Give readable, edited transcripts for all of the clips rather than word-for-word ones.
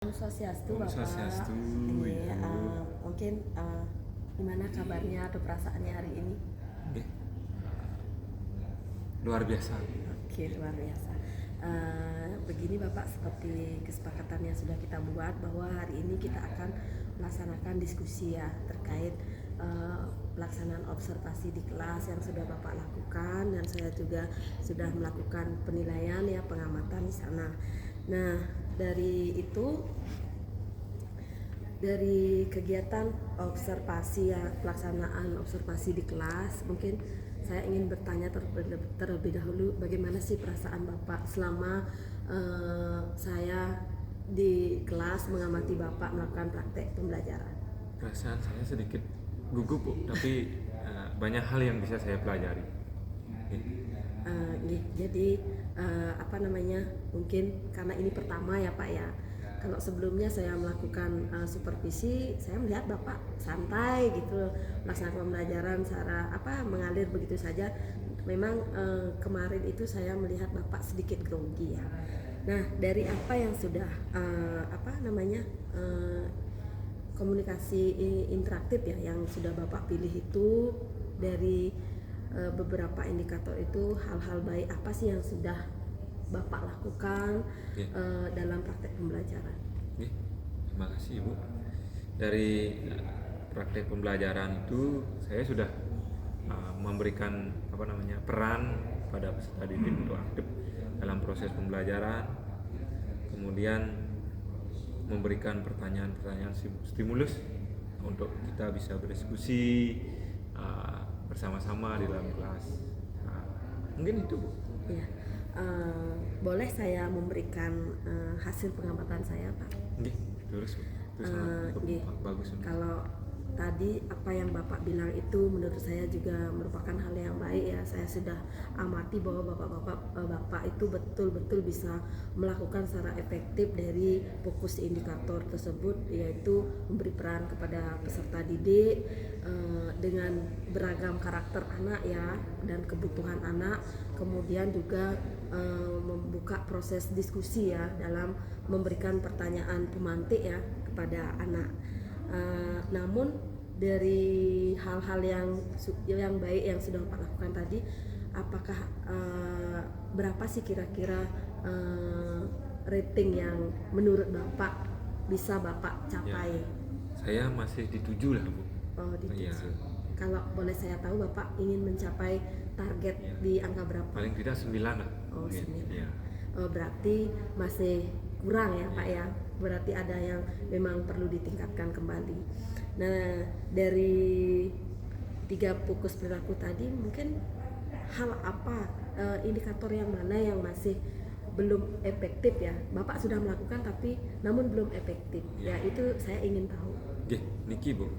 Om Swastiastu, Om Bapak. Swastiastu, Ini, Ibu. mungkin gimana kabarnya atau perasaannya hari ini? Oke. Luar biasa. Oke, luar biasa. Begini Bapak, seperti kesepakatan yang sudah kita buat bahwa hari ini kita akan melaksanakan diskusi ya terkait pelaksanaan observasi di kelas yang sudah Bapak lakukan, dan saya juga sudah melakukan penilaian ya, pengamatan di sana. Nah, dari itu, dari kegiatan observasi ya, pelaksanaan observasi di kelas, mungkin saya ingin bertanya terlebih dahulu, bagaimana sih perasaan Bapak selama saya di kelas mengamati Bapak melakukan praktek pembelajaran? Perasaan saya sedikit gugup, Bu, tapi banyak hal yang bisa saya pelajari. Jadi mungkin karena ini pertama ya Pak ya. Kalau sebelumnya saya melakukan supervisi, saya melihat Bapak santai gitu melaksanakan pembelajaran secara mengalir begitu saja. Memang kemarin itu saya melihat Bapak sedikit grogi ya. Nah, dari apa yang sudah komunikasi interaktif ya yang sudah Bapak pilih itu, dari beberapa indikator itu, hal-hal baik apa sih yang sudah Bapak lakukan dalam praktek pembelajaran? Terima kasih, Ibu. Dari praktek pembelajaran itu saya sudah memberikan peran pada peserta didik untuk aktif dalam proses pembelajaran, kemudian memberikan pertanyaan-pertanyaan stimulus untuk kita bisa berdiskusi bersama-sama di dalam kelas. Mungkin itu, Bu. Ya. Boleh saya memberikan hasil pengamatan saya, Pak? Terus, Bu. Itu sangat bagus. Kalau tadi apa yang Bapak bilang itu menurut saya juga merupakan hal yang baik ya. Saya sudah amati bahwa Bapak itu betul-betul bisa melakukan secara efektif dari fokus indikator tersebut, yaitu memberi peran kepada peserta didik dengan beragam karakter anak ya dan kebutuhan anak, kemudian juga membuka proses diskusi ya dalam memberikan pertanyaan pemantik ya kepada anak. Namun dari hal-hal yang baik yang sudah Bapak lakukan tadi, apakah berapa sih kira-kira rating yang menurut Bapak bisa Bapak capai? Ya, saya masih di 7 lah, Bu. Oh, di 7. Ya. Kalau boleh saya tahu Bapak ingin mencapai target di angka berapa? Paling tidak 9 lah. Oh, 9. Ya. Berarti masih kurang ya Pak ya. Berarti ada yang memang perlu ditingkatkan kembali. Nah, dari 3 fokus perilaku tadi, mungkin hal apa, indikator yang mana yang masih belum efektif ya? Bapak sudah melakukan tapi namun belum efektif. Ya, itu saya ingin tahu. Niki, Bu,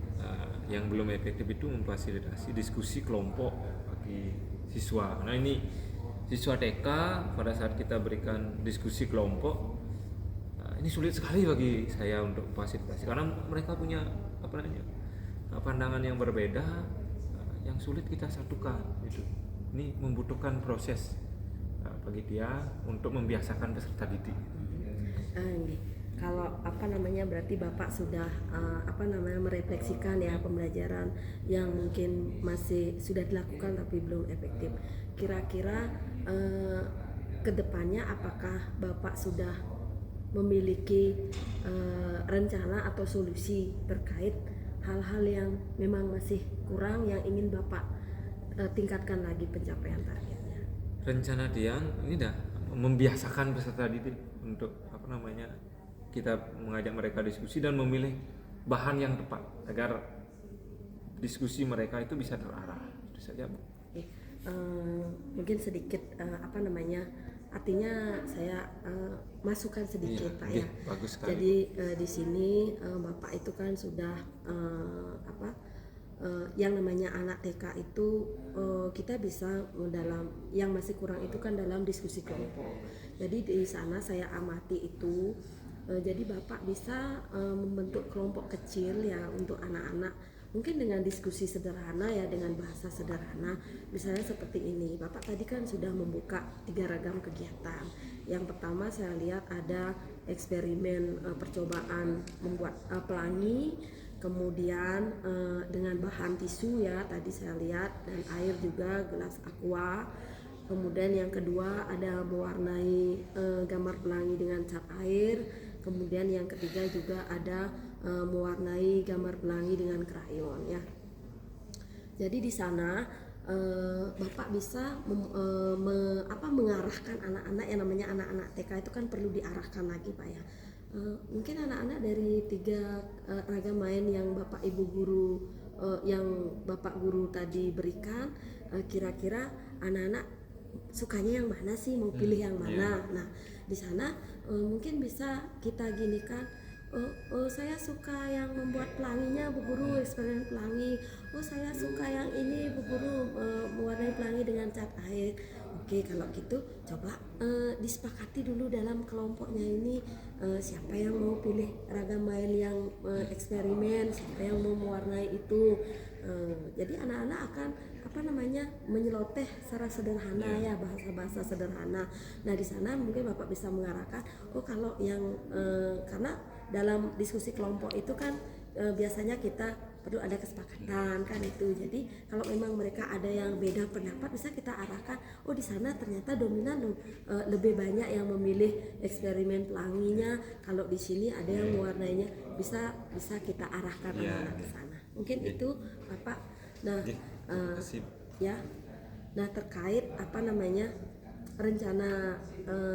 yang belum efektif itu memfasilitasi diskusi kelompok bagi siswa. Karena ini siswa TK, pada saat kita berikan diskusi kelompok, ini sulit sekali bagi saya untuk fasilitasi karena mereka punya pandangan yang berbeda, yang sulit kita satukan gitu. Ini membutuhkan proses bagi dia untuk membiasakan peserta didik. Kalau berarti Bapak sudah merefleksikan ya pembelajaran yang mungkin masih sudah dilakukan tapi belum efektif. Kira-kira kedepannya apakah Bapak sudah memiliki rencana atau solusi terkait hal-hal yang memang masih kurang yang ingin Bapak tingkatkan lagi pencapaian targetnya? Rencana dia ini dah membiasakan peserta didik untuk kita mengajak mereka diskusi dan memilih bahan yang tepat agar diskusi mereka itu bisa terarah. Itu saja, Bu. Mungkin sedikit artinya saya masukkan sedikit Pak ya. Bagus sekali. Jadi di sini Bapak itu kan sudah yang namanya anak TK itu kita bisa dalam yang masih kurang itu kan dalam diskusi kelompok. Jadi di sana saya amati itu, jadi Bapak bisa membentuk kelompok kecil ya untuk anak-anak mungkin dengan diskusi sederhana ya, dengan bahasa sederhana. Misalnya seperti ini, Bapak tadi kan sudah membuka 3 ragam kegiatan. Yang pertama saya lihat ada eksperimen percobaan membuat pelangi, kemudian dengan bahan tisu ya tadi saya lihat, dan air juga, gelas aqua. Kemudian yang kedua ada mewarnai gambar pelangi dengan cat air. Kemudian yang ketiga juga ada mewarnai gambar pelangi dengan krayon ya. Jadi di sana Bapak bisa mengarahkan anak-anak, yang namanya anak-anak TK itu kan perlu diarahkan lagi Pak ya. Mungkin anak-anak dari 3 ragam main yang Bapak Ibu guru yang Bapak guru tadi berikan, kira-kira anak-anak sukanya yang mana sih, mau pilih yang mana. Nah di sana mungkin bisa kita ginikan, saya suka yang membuat pelanginya Bu Guru, eksperimen pelangi. Saya suka yang ini Bu Guru, mewarnai pelangi dengan cat air. Oke, kalau gitu coba disepakati dulu dalam kelompoknya ini, siapa yang mau pilih ragam main yang eksperimen, siapa yang mau mewarnai itu. Jadi anak-anak akan menyeloteh secara sederhana ya, bahasa-bahasa sederhana. Nah di sana mungkin Bapak bisa mengarahkan, kalau yang karena dalam diskusi kelompok itu kan biasanya kita perlu ada kesepakatan kan itu. Jadi kalau memang mereka ada yang beda pendapat, bisa kita arahkan, di sana ternyata dominan lebih banyak yang memilih eksperimen pelanginya, kalau di sini ada yang mewarnainya, bisa kita arahkan anak-anak ke sana. Mungkin itu Bapak. Nah ya, nah terkait rencana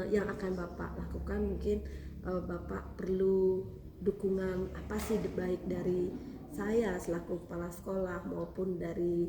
yang akan Bapak lakukan, mungkin Bapak perlu dukungan apa sih, baik dari saya selaku kepala sekolah maupun dari